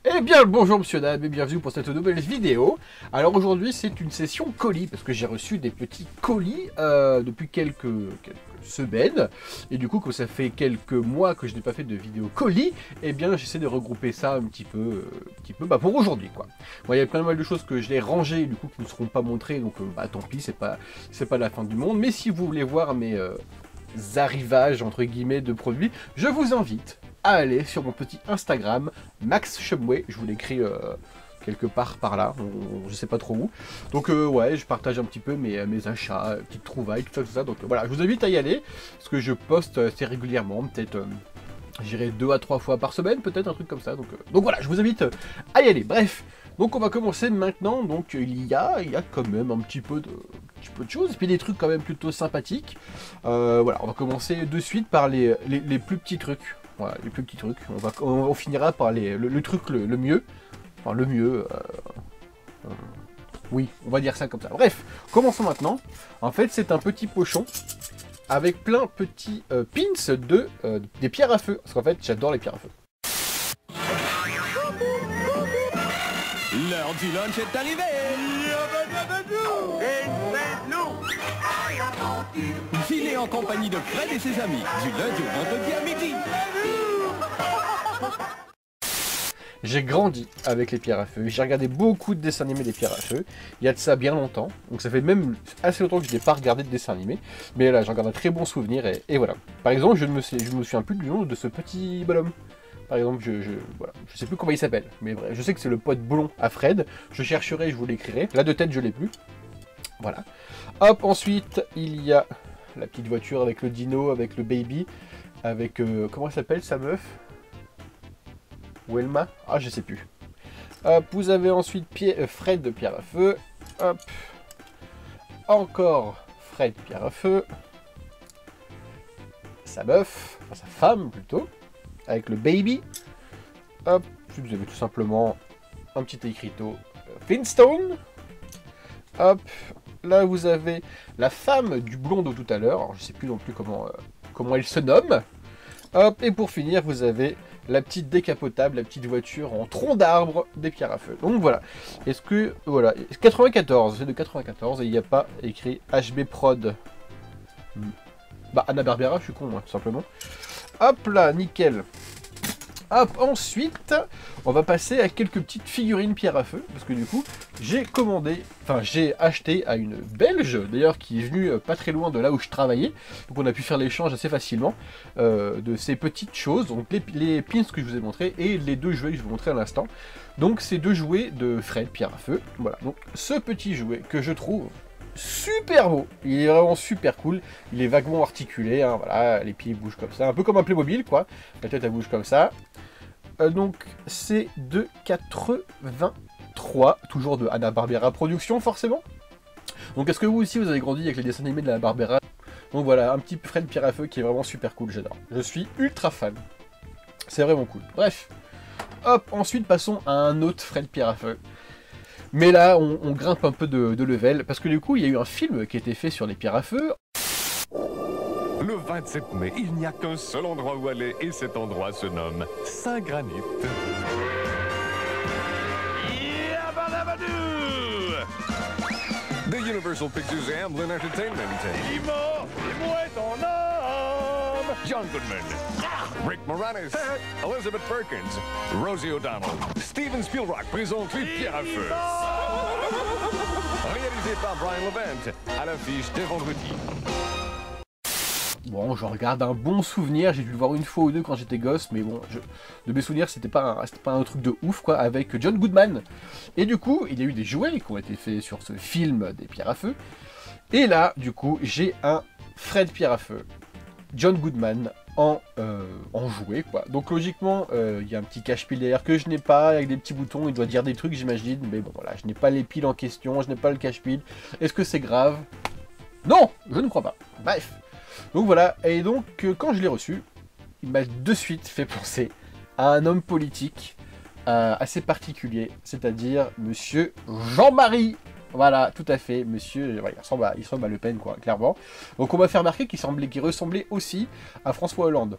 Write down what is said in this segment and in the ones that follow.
Eh bien le bonjour monsieur Dab et bienvenue pour cette nouvelle vidéo. Alors aujourd'hui c'est une session colis parce que j'ai reçu des petits colis depuis quelques semaines. Et du coup comme ça fait quelques mois que je n'ai pas fait de vidéo colis, eh bien j'essaie de regrouper ça un petit peu pour aujourd'hui quoi. Bon, il y a plein mal de choses que je l'ai rangées du coup qui ne seront pas montrées, donc tant pis, c'est pas la fin du monde. Mais si vous voulez voir mes arrivages entre guillemets de produits, je vous invite à aller sur mon petit Instagram, Max Chumway, je vous l'écris quelque part par là, je sais pas trop où. Donc ouais, je partage un petit peu mes achats, petites trouvailles, tout ça. Donc voilà, je vous invite à y aller, parce que je poste assez régulièrement, peut-être, j'irai 2 à 3 fois par semaine, peut-être un truc comme ça. Donc voilà, je vous invite à y aller. Bref, donc on va commencer maintenant. Donc il y a quand même un petit peu de choses, et puis des trucs quand même plutôt sympathiques. Voilà, on va commencer de suite par les plus petits trucs. Voilà, les plus petits trucs. On finira par le truc le mieux. Enfin, le mieux. Oui, on va dire ça comme ça. Bref, commençons maintenant. En fait, c'est un petit pochon avec plein de petits pins des pierres à feu. Parce qu'en fait, j'adore les pierres à feu. L'heure du lunch est arrivée. Dîner en compagnie de Fred et ses amis, du lundi au vendredi à midi. J'ai grandi avec les pierres à feu, j'ai regardé beaucoup de dessins animés des pierres à feu, il y a de ça bien longtemps, donc ça fait même assez longtemps que je n'ai pas regardé de dessins animés, mais là j'en garde un très bon souvenir et voilà. Par exemple, je ne me souviens plus du nom de ce petit bonhomme. Par exemple, voilà, je sais plus comment il s'appelle, mais bref, je sais que c'est le pote blond à Fred, je chercherai, je vous l'écrirai, là de tête je l'ai plus. Voilà. Hop, ensuite il y a la petite voiture avec le dino, avec le baby, avec, comment elle s'appelle sa meuf? Welma? Ah, je sais plus. Hop, vous avez ensuite Fred de pierre à feu. Hop. Encore Fred pierre à feu. Sa meuf, enfin sa femme plutôt, avec le baby. Hop, vous avez tout simplement un petit écriteau Flintstone. Hop, là vous avez la femme du blond de tout à l'heure. Alors, je sais plus non plus comment elle se nomme. Hop, et pour finir, vous avez la petite décapotable, la petite voiture en tronc d'arbre des pierres à feu. Donc voilà. Est-ce que, voilà, 94, c'est de 94 et il n'y a pas écrit HB Prod. Bah, Hanna-Barbera, je suis con, moi, tout simplement. Hop là, nickel. Hop, ensuite, on va passer à quelques petites figurines pierre à feu, parce que du coup, j'ai acheté à une Belge, d'ailleurs, qui est venue pas très loin de là où je travaillais, donc on a pu faire l'échange assez facilement de ces petites choses, donc les pins que je vous ai montrés, et les deux jouets que je vous montrais à l'instant. Donc ces deux jouets de Fred pierre à feu, voilà, donc ce petit jouet que je trouve super beau, il est vraiment super cool, il est vaguement articulé, hein, voilà, les pieds bougent comme ça, un peu comme un Playmobil quoi, la tête elle bouge comme ça. Donc c'est de 83, toujours de Hanna-Barbera Productions forcément. Donc est-ce que vous aussi vous avez grandi avec les dessins animés de la Barbera? Donc voilà, un petit Fred pierre à feu qui est vraiment super cool, j'adore. Je suis ultra fan, c'est vraiment cool. Bref, hop, ensuite passons à un autre Fred pierre à feu. Mais là, on grimpe un peu de level, parce que du coup, il y a eu un film qui a été fait sur les pierres à feu. Le 27 mai, il n'y a qu'un seul endroit où aller, et cet endroit se nomme Saint-Granit. The Universal Pictures et Amblin Entertainment. Dis-moi ton nom. John Goodman, Rick Moranis, Elizabeth Perkins, Rosie O'Donnell, Steven Spielberg présente Les Pierres à Feu. Réalisé par Brian Levant, à l'affiche dès vendredi. Bon, je regarde un bon souvenir, j'ai dû le voir une fois ou deux quand j'étais gosse, mais bon, de mes souvenirs, c'était pas un truc de ouf, quoi, avec John Goodman. Et du coup, il y a eu des jouets qui ont été faits sur ce film des pierres à feu. Et là, du coup, j'ai un Fred pierre à feu, John Goodman, en jouet, quoi. Donc logiquement, il y a un petit cache-pile derrière que je n'ai pas, avec des petits boutons, il doit dire des trucs, j'imagine, mais bon, voilà, je n'ai pas les piles en question, je n'ai pas le cache-pile. Est-ce que c'est grave? Non, je ne crois pas. Bref. Donc voilà, et donc quand je l'ai reçu, il m'a de suite fait penser à un homme politique assez particulier, c'est-à-dire Monsieur Jean-Marie. Voilà, tout à fait, monsieur, ouais, il ressemble à Le Pen, quoi, clairement. Donc on m'a fait remarquer qu'il ressemblait aussi à François Hollande.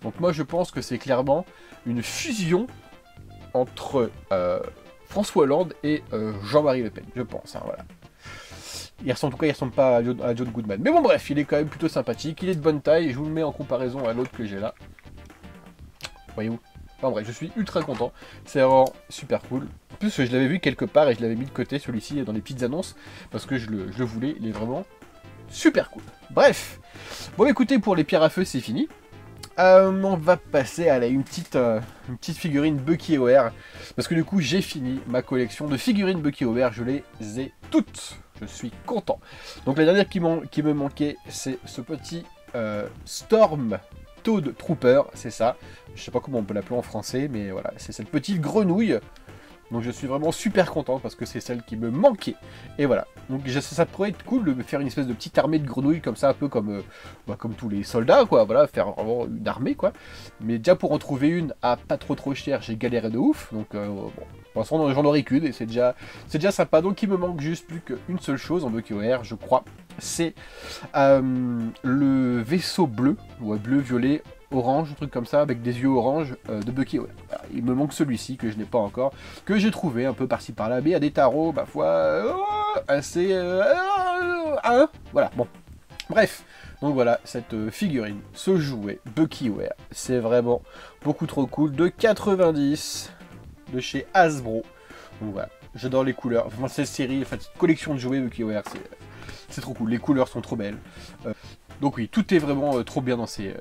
Donc moi je pense que c'est clairement une fusion entre François Hollande et Jean-Marie Le Pen, je pense, hein, voilà. En tout cas, il ressemble pas à John Goodman. Mais bon, bref, il est quand même plutôt sympathique, il est de bonne taille, je vous le mets en comparaison à l'autre que j'ai là. Voyez-vous? Enfin bref, je suis ultra content, c'est vraiment super cool. En plus, je l'avais vu quelque part et je l'avais mis de côté, celui-ci, dans les petites annonces, parce que je le voulais, il est vraiment super cool. Bref, bon écoutez, pour les pierres à feu, c'est fini. On va passer à une petite figurine Bucky O'Hare, parce que du coup, j'ai fini ma collection de figurines Bucky O'Hare, je les ai toutes. Je suis content. Donc la dernière qui me manquait, c'est ce petit Storm Toad Trooper, c'est ça. Je sais pas comment on peut l'appeler en français, mais voilà, c'est cette petite grenouille. Donc je suis vraiment super content parce que c'est celle qui me manquait. Et voilà. Donc ça pourrait être cool de faire une espèce de petite armée de grenouilles comme ça, un peu comme tous les soldats, quoi. Voilà, faire vraiment une armée, quoi. Mais déjà pour en trouver une à pas trop cher, j'ai galéré de ouf. Donc bon, pour l'instant j'en aurai qu'une et c'est déjà sympa. Donc il me manque juste plus qu'une seule chose en Bucky O'Hare, je crois. C'est le vaisseau bleu, ouais, bleu, violet, orange, un truc comme ça, avec des yeux orange de Bucky O'Hare. Voilà, il me manque celui-ci que je n'ai pas encore, que j'ai trouvé un peu par-ci par-là, mais à des tarots, ma foi, assez... voilà, bon. Bref, donc voilà, cette figurine, ce jouet, Bucky O'Hare, c'est vraiment beaucoup trop cool, de 90, de chez Hasbro. Donc voilà, j'adore les couleurs, enfin cette série, enfin cette collection de jouets Bucky O'Hare, c'est trop cool, les couleurs sont trop belles. Donc oui, tout est vraiment trop bien dans ces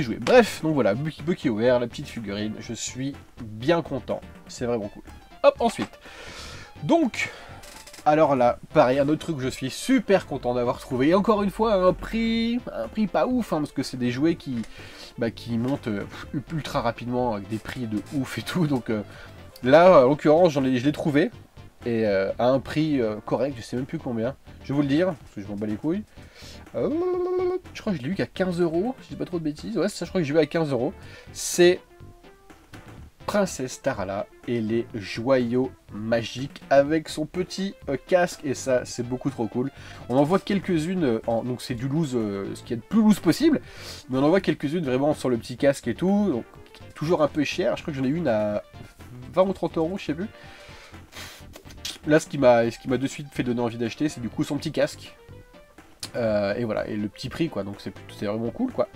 jouets. Bref, donc voilà, Bucky O'Hare, la petite figurine, je suis bien content, c'est vraiment cool. Hop, ensuite, donc, alors là, pareil, un autre truc que je suis super content d'avoir trouvé, et encore une fois, un prix pas ouf, hein, parce que c'est des jouets qui montent ultra rapidement, avec des prix de ouf et tout, donc là, en l'occurrence, je l'ai trouvé, et à un prix correct, je sais même plus combien, je vais vous le dire, parce que je m'en bats les couilles. Je crois que je l'ai eu qu'à 15 €, je dis pas trop de bêtises, ouais, ça je crois que j'ai eu à 15 €. C'est Princesse Tarala et les joyaux magiques avec son petit casque, et ça c'est beaucoup trop cool. On en voit quelques-unes, donc c'est du loose, ce qu'il y a de plus loose possible, mais on en voit quelques-unes vraiment sur le petit casque et tout, donc toujours un peu cher, je crois que j'en ai une à 20 ou 30 €, je sais plus. Là ce qui m'a de suite fait donner envie d'acheter, c'est du coup son petit casque. Et voilà, et le petit prix, quoi, donc c'est vraiment cool, quoi.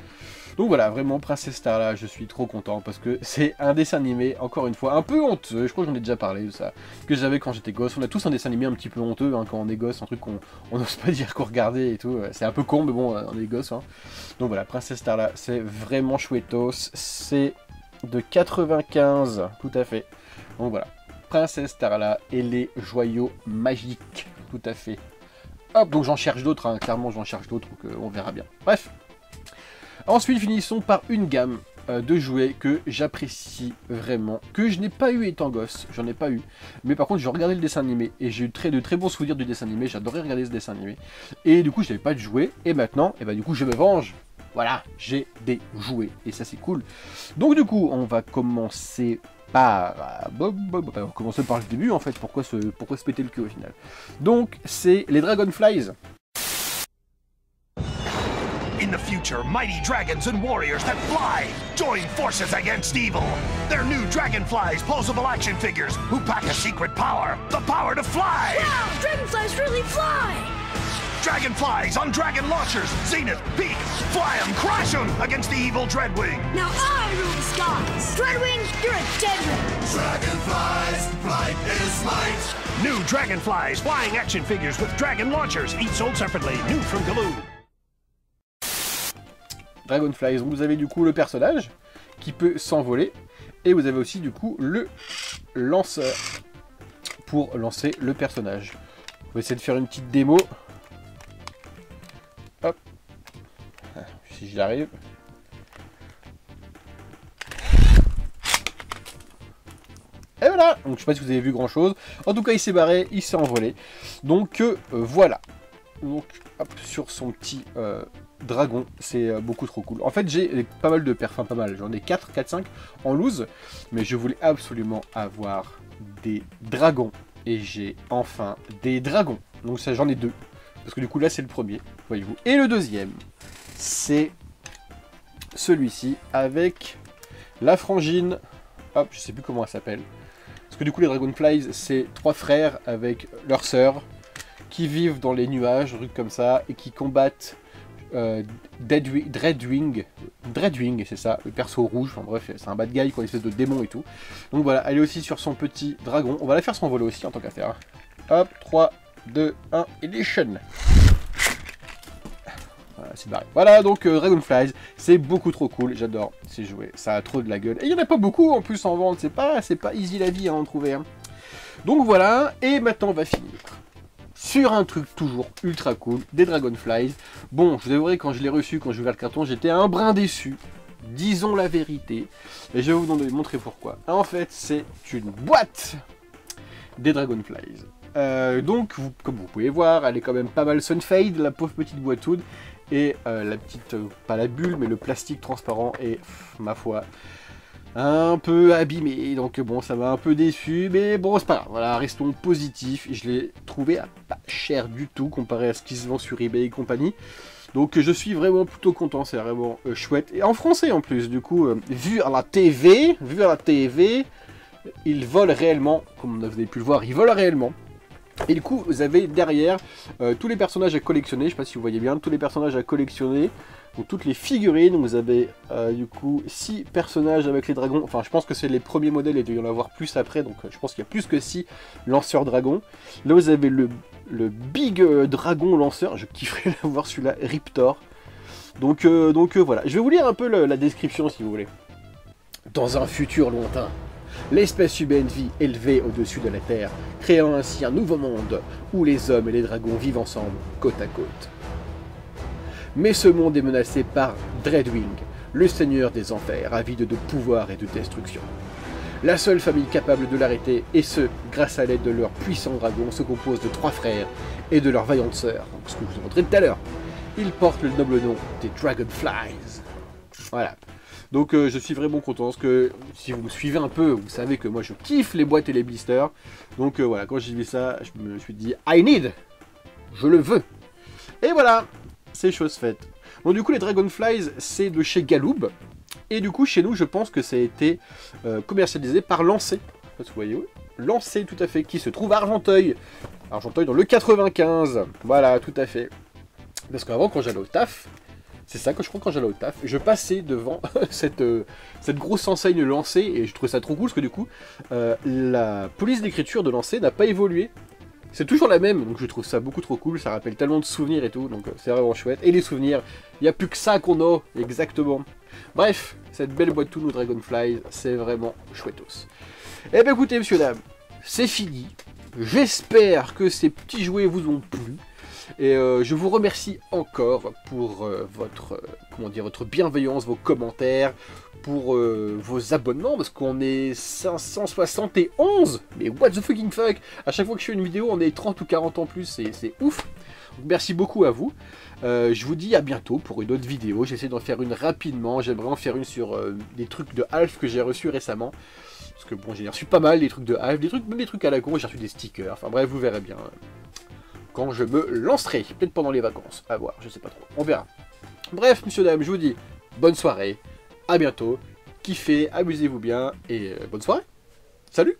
Donc voilà, vraiment, Princesse Tarala, je suis trop content, parce que c'est un dessin animé, encore une fois, un peu honteux, je crois que j'en ai déjà parlé de ça, que j'avais quand j'étais gosse. On a tous un dessin animé un petit peu honteux, hein, quand on est gosse, un truc qu'on n'ose pas dire qu'on regardait et tout, c'est un peu con, mais bon, on est gosse, hein. Donc voilà, Princesse Tarala, c'est vraiment chouettos, c'est de 95, tout à fait. Donc voilà, Princesse Tarala et les joyaux magiques, tout à fait. Hop, donc j'en cherche d'autres, hein, clairement j'en cherche d'autres, donc on verra bien. Bref. Ensuite, finissons par une gamme de jouets que j'apprécie vraiment, que je n'ai pas eu étant gosse, j'en ai pas eu. Mais par contre, j'ai regardé le dessin animé, et j'ai eu de très bons souvenirs du dessin animé, j'adorais regarder ce dessin animé. Et du coup, je n'avais pas de jouets, et maintenant, du coup, je me venge. Voilà, j'ai des jouets, et ça c'est cool. Donc du coup, on va commencer on va commencer par le début en fait, pourquoi se péter le cul au final. Donc c'est les Dragonflies. In the future, mighty dragons and warriors that fly join forces against evil. They're new Dragonflies posable action figures who pack a secret power, the power to fly. Wow, Dragonflies really fly! Dragonflies on dragon launchers, zenith, peak, fly 'em, crash 'em against the evil Dreadwing. Now I rule the skies. Dreadwing, you're a dead wing. Dragonflies, flight is might. New Dragonflies flying action figures with dragon launchers, each sold separately, new from Galoo. Dragonflies, vous avez du coup le personnage qui peut s'envoler, et vous avez aussi du coup le lanceur pour lancer le personnage. On va essayer de faire une petite démo. Hop, si j'y arrive. Et voilà, donc je sais pas si vous avez vu grand chose. En tout cas, il s'est barré, il s'est envolé. Donc voilà. Donc hop, sur son petit dragon, c'est beaucoup trop cool. En fait, j'ai pas mal de perfums, pas mal. J'en ai 4-5 en loose, mais je voulais absolument avoir des dragons. Et j'ai enfin des dragons. Donc ça, j'en ai 2. Parce que du coup, là, c'est le premier, voyez-vous. Et le deuxième, c'est celui-ci, avec la frangine hop, je sais plus comment elle s'appelle. Parce que du coup les Dragonflies, c'est 3 frères avec leur sœur qui vivent dans les nuages, trucs comme ça, et qui combattent Dreadwing, c'est ça, le perso rouge, enfin bref, c'est un bad guy, quoi, une espèce de démon et tout. Donc voilà, elle est aussi sur son petit dragon. On va la faire s'envoler aussi en tant qu'affaire. Hop, 3, 2, 1, edition. Voilà, c'est barré. Voilà, donc Dragonflies, c'est beaucoup trop cool, j'adore ces jouets, ça a trop de la gueule. Et il n'y en a pas beaucoup en plus en vente, c'est pas easy la vie à en trouver. Hein. Donc voilà, et maintenant on va finir sur un truc toujours ultra cool, des Dragonflies. Bon, je vous avouerai, quand je l'ai reçu, quand j'ai ouvert le carton, j'étais un brin déçu. Disons la vérité. Et je vais vous montrer pourquoi. En fait, c'est une boîte des Dragonflies. Donc, comme vous pouvez voir, elle est quand même pas mal sunfade, la pauvre petite boîtoune. Et la petite, pas la bulle, mais le plastique transparent est, ma foi, un peu abîmé. Donc bon, ça m'a un peu déçu, mais bon, c'est pas grave. Voilà, restons positifs. Je l'ai trouvé à pas cher du tout, comparé à ce qui se vend sur eBay et compagnie. Donc je suis vraiment plutôt content, c'est vraiment chouette. Et en français en plus, du coup, vu à la TV, ils volent réellement, comme vous avez pu le voir, ils volent réellement. Et du coup, vous avez derrière tous les personnages à collectionner, je sais pas si vous voyez bien, tous les personnages à collectionner, donc toutes les figurines, donc vous avez du coup 6 personnages avec les dragons, enfin je pense que c'est les premiers modèles et il doit y en avoir plus après, donc je pense qu'il y a plus que 6 lanceurs dragons. Là vous avez le big dragon lanceur, je kifferais l'avoir celui-là, Riptor. Donc voilà, je vais vous lire un peu la description si vous voulez. Dans un futur lointain, l'espèce humaine vit élevée au-dessus de la Terre, créant ainsi un nouveau monde où les hommes et les dragons vivent ensemble, côte à côte. Mais ce monde est menacé par Dreadwing, le seigneur des enfers, avide de pouvoir et de destruction. La seule famille capable de l'arrêter, et ce, grâce à l'aide de leur puissant dragon, se compose de 3 frères et de leur vaillante sœur, ce que je vous ai montré tout à l'heure. Ils portent le noble nom des Dragonflies. Voilà. Donc je suis vraiment content, parce que si vous me suivez un peu, vous savez que moi je kiffe les boîtes et les blisters. Donc voilà, quand j'ai vu ça, je me suis dit, I need, je le veux. Et voilà, c'est chose faite. Bon du coup les Dragonflies, c'est de chez Galoob. Et du coup chez nous, je pense que ça a été commercialisé par Lancé. Vous voyez où ? Lancé tout à fait, qui se trouve à Argenteuil. Argenteuil dans le 95. Voilà, tout à fait. Parce qu'avant, quand j'allais au taf, c'est ça que je crois quand j'allais au taf, je passais devant cette grosse enseigne Lancé et je trouvais ça trop cool parce que du coup, la police d'écriture de Lancé n'a pas évolué. C'est toujours la même, donc je trouve ça beaucoup trop cool, ça rappelle tellement de souvenirs et tout, donc c'est vraiment chouette. Et les souvenirs, il n'y a plus que ça qu'on a, exactement. Bref, cette belle boîte tout nos Dragonflies, c'est vraiment chouettos. Eh bien écoutez, messieurs, dames, c'est fini. J'espère que ces petits jouets vous ont plu. Et je vous remercie encore pour votre bienveillance, vos commentaires, pour vos abonnements, parce qu'on est 571. Mais what the fucking fuck! À chaque fois que je fais une vidéo, on est 30 ou 40 en plus, c'est ouf. Donc, merci beaucoup à vous. Je vous dis à bientôt pour une autre vidéo. J'essaie d'en faire une rapidement. J'aimerais en faire une sur des trucs de Alf que j'ai reçus récemment. Parce que bon, j'ai reçu pas mal des trucs de Alf, même des trucs à la con, j'ai reçu des stickers. Enfin bref, vous verrez bien. Quand je me lancerai, peut-être pendant les vacances, à voir, je sais pas trop, on verra. Bref, messieurs, dames, je vous dis bonne soirée, à bientôt, kiffez, amusez-vous bien, et bonne soirée, salut!